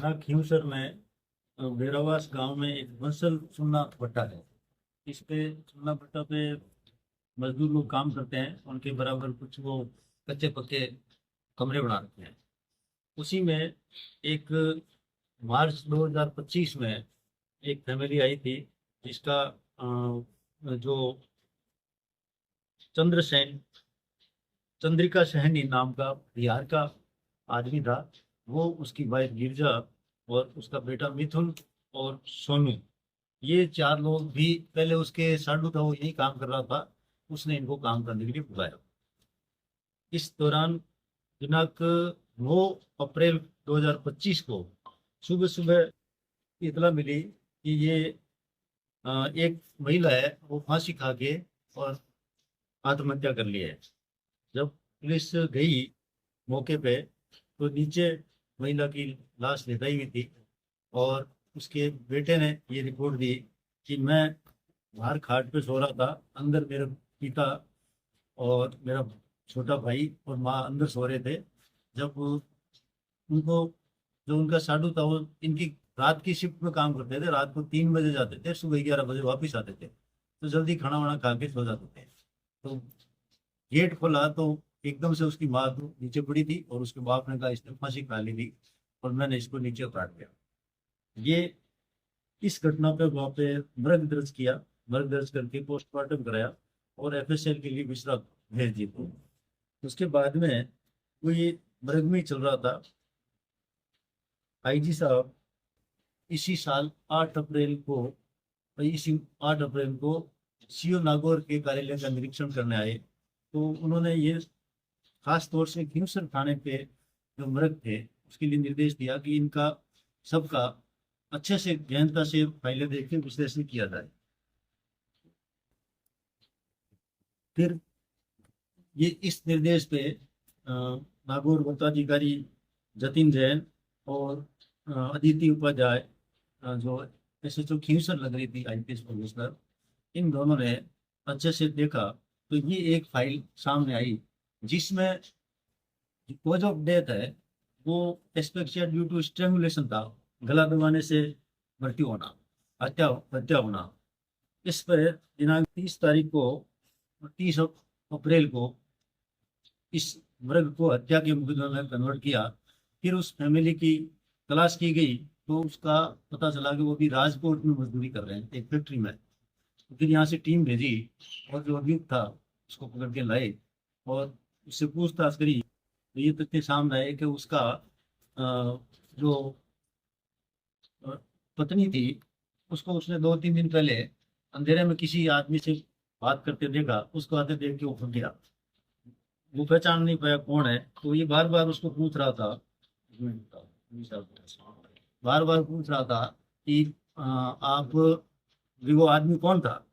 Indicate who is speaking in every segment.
Speaker 1: थाना खींवसर में वेरावास गांव में एक बंसल चूना भट्टा है। इस पे चूना भट्टा पे मजदूर लोग काम करते हैं, उनके बराबर कुछ वो कच्चे पक्के कमरे बना रखे हैं। उसी में एक मार्च 2025 में एक फैमिली आई थी जिसका जो चंद्रसेन चंद्रिका सहनी नाम का बिहार का आदमी था, वो, उसकी वाइफ गिरजा और उसका बेटा मिथुन और सोनू, ये चार लोग भी पहले उसके साडू था, वो यही काम कर रहा था। उसने इनको काम करने के लिए बुलाया। इस दौरान दिनांक 9 अप्रैल 2025 को सुबह सुबह इतला मिली कि ये एक महिला है, वो फांसी खा के और आत्महत्या कर ली है। जब पुलिस गई मौके पे तो नीचे महिला की लाश लटाई हुई थी और उसके बेटे ने ये रिपोर्ट दी कि मैं बाहर खाट पे सो रहा था, अंदर मेरे पिता और मेरा छोटा भाई और माँ अंदर सो रहे थे। जब उनको, जो उनका साडू था, वो इनकी रात की शिफ्ट में काम करते थे, रात को 3 बजे जाते थे, सुबह 11 बजे वापस आते थे, तो जल्दी खाना वाना खा के सो जाते थे। तो गेट खोला तो एकदम से उसकी माँ तो नीचे पड़ी थी और उसके बाप ने कहा इसने फांसी खा ली थी और मैंने इसको नीचे काट दिया। ये इस घटना पे वहाँ पे मृग दर्ज किया, मृग दर्ज करके पोस्टमार्टम कराया और एफएसएल के लिए बिस्रा भेज दी थी। उसके बाद में कोई मृग में चल रहा था, आईजी साहब इसी साल 8 अप्रैल को, इसी 8 अप्रैल को सीओ नागौर के कार्यालय का निरीक्षण करने आए। तो उन्होंने ये खास तौर से खींवसर थाने पे जो मृग थे उसके लिए निर्देश दिया कि इनका सबका अच्छे से गहनता से फाइलें देख के विश्लेषण किया जाए। फिर ये इस निर्देश पे नागौर वृत्ताधिकारी जतिन जैन और अदिति उपाध्याय, जो एसएचओ खींवसर लग रही थी, आईपीएस कमिश्नर, इन दोनों ने अच्छे से देखा तो ये एक फाइल सामने आई जिसमें कॉज ऑफ डेथ है वो एस्पेक्सिया ड्यू टू स्ट्रेंगुलेशन था, गला दबाने से मृत्यु होना, हत्या हत्या होना। इस पर दिनांक 30 तारीख को, 30 अप्रैल को इस मृग को हत्या के मुकदमे में कन्वर्ट किया। फिर उस फैमिली की तलाश की गई तो उसका पता चला कि वो भी राजकोट में मजदूरी कर रहे हैं एक फैक्ट्री में। फिर यहाँ से टीम भेजी और जो अभियुक्त था उसको पकड़ के लाए और उससे पूछताछ करी तो ये तथ्य सामने आए कि उसका जो पत्नी थी उसको उसने 2-3 दिन पहले अंधेरे में किसी आदमी से बात करते देखा, उसको आते देख के वो फट गया। वो पहचान नहीं पाया कौन है, तो ये बार बार उसको पूछ रहा था, बार बार पूछ रहा था कि आप, भी वो आदमी कौन था।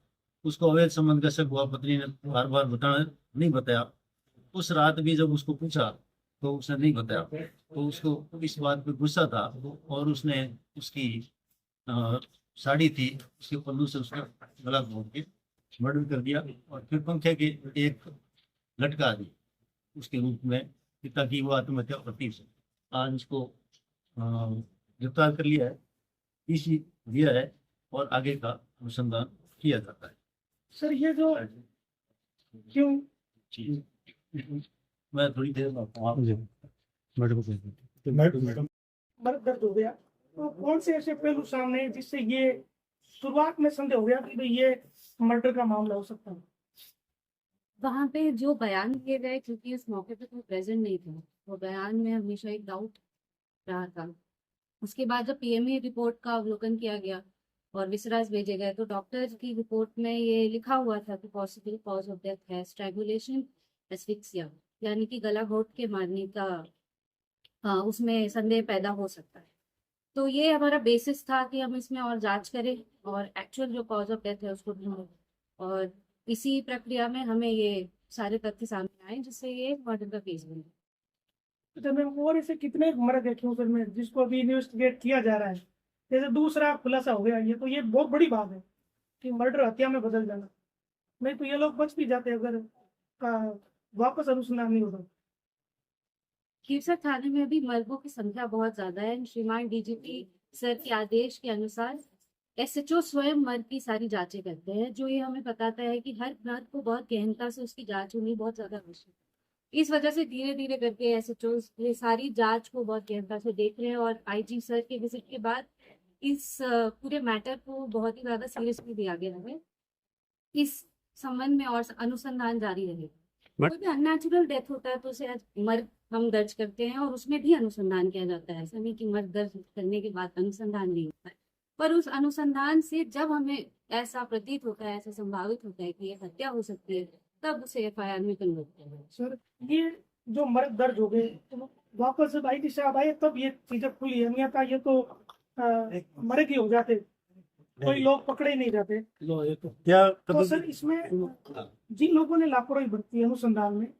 Speaker 1: उसको अवैध संबंध का शक हुआ, पत्नी ने बार बार बताना नहीं बताया। उस रात भी जब उसको पूछा तो उसने नहीं बताया, तो उसको इस बात पे गुस्सा था और उसने उसकी साड़ी थी उसके पल्लू से उसका गला घोट के मर्डर कर दिया और फिर पंखे के एक लटका दी उसके रूप में ताकि वो आत्महत्या प्रतीत हो। आज उसको गिरफ्तार कर लिया है, पीसी दिया है और आगे का अनुसंधान किया जाता है।
Speaker 2: सर ये जो क्यों
Speaker 1: जी, मैं थोड़ी देर में
Speaker 2: मर्द दर्द हो गया, तो कौन से ऐसे पहलू सामने हैं जिससे ये शुरुआत में संदेह हो गया कि भाई ये मर्डर का मामला हो सकता है?
Speaker 3: वहां पे जो बयान दिए गए, क्योंकि उस मौके पे कोई प्रेजेंट नहीं था, वो बयान में हमेशा एक डाउट रहा था। उसके बाद जब पीएमए रिपोर्ट का अवलोकन किया गया और विसराज भेजे गए तो डॉक्टर की रिपोर्ट में ये लिखा हुआ था कि पॉसिबल कॉज ऑफ डेथ है स्ट्रैंगुलेशन एस्फिक्सिया, यानी कि गला घोट के मारने का उसमें संदेह पैदा हो सकता है। तो ये हमारा बेसिस था कि हम इसमें और जांच करें और एक्चुअल जो कॉज ऑफ डेथ है उसको ढूंढें, और इसी प्रक्रिया में हमें ये सारे तथ्य सामने आए जिससे ये मर्डर का केस बने।
Speaker 2: तो मैम और ऐसे कितने मर्द देखे हो सर में जिसको अभी इन्वेस्टिगेट किया जा रहा है? जैसे दूसरा खुलासा हो गया, ये तो ये बहुत बड़ी बात है कि मर्डर हत्या में बदल जाना। नहीं तो ये लोग बच भी जाते अगर वापस अनुसंधान नहीं होता।
Speaker 3: खीवसर थाने में अभी मर्गों की संख्या बहुत ज्यादा है। श्रीमान डीजीपी सर के आदेश के अनुसार एसएचओ स्वयं मर्ग की सारी जांचें करते हैं, जो ये हमें बताता है कि हर मर्ग को बहुत गहनता से उसकी जांच होनी बहुत ज्यादा आवश्यक है। इस वजह से धीरे धीरे करके एसएचओ ये सारी जांच को बहुत गहनता से देख रहे हैं और आईजी सर के विजिट के बाद इस पूरे मैटर को बहुत ही ज्यादा सीरियसली लिया गया है। इस संबंध में और अनुसंधान जारी रहेगा। कोई भी अननेचुरल डेथ होता है तो उसे आज मर्ग हम दर्ज करते हैं और उसमें भी अनुसंधान किया जाता है। ऐसा नहीं कि मर्ग दर्ज करने के बाद अनुसंधान नहीं होता है, पर उस अनुसंधान से जब हमें ऐसा प्रतीत होता है, ऐसा संभावित होता है कि ये हत्या हो सकती है, तब उसे एफआईआर में कन्वर्ट किया जाए।
Speaker 2: सर ये जो मर्ग दर्ज हो गए तो वापस जब आईटी साहब आए तब ये चीजें खुली है, अन्यथा ये तो मर्ग ही हो जाते, कोई लोग पकड़े ही नहीं जाते।
Speaker 1: क्या
Speaker 2: तो सर इसमें जिन लोगों ने लापरवाही बरती है अनुसंधान में,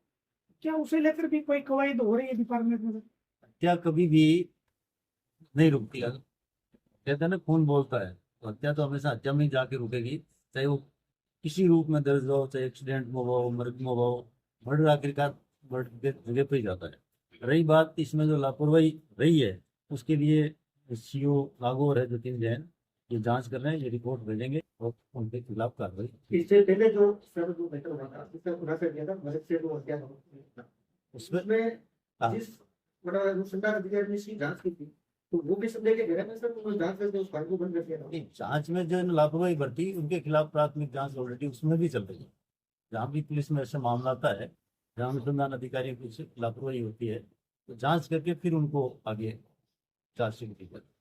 Speaker 2: क्या उसे लेकर भी कोई कवायद हो रही है डिपार्टमेंट में?
Speaker 1: हत्या कभी भी नहीं रुकती है। कहते हैं ना, खून बोलता है, तो हत्या तो हमेशा हत्या में ही जाके रुकेगी, चाहे वो किसी रूप में दर्ज हो, चाहे एक्सीडेंट में हो, मर्ग में हो, मर्डर आखिरकार मर्डर के जगह पे ही जाता है। रही बात इसमें जो लापरवाही रही है, उसके लिए सीओ नागौर है जतिन जैन, ये जांच कर रहे हैं, ये रिपोर्ट भेजेंगे और उनके खिलाफ कार्रवाई।
Speaker 4: इससे पहले जो सर जो मैटर हुआ था, इसका खुलासा किया था मदद से जो हत्या हुई, उसमें जिस बड़ा अनुसंधान अधिकारी ने इसकी जांच की थी, तो वो भी सब लेके गए ना सर, तो जांच करके उस फाइल को बंद कर दिया था।
Speaker 1: जांच में जो लापरवाही बरती उनके खिलाफ प्राथमिक जांच ऑलरेडी उसमें भी चल रही है। जहाँ भी पुलिस में ऐसा मामला आता है जहाँ अनुसंधान अधिकारी की लापरवाही होती है, तो जांच करके फिर उनको आगे चार्जशीट दी जाती है।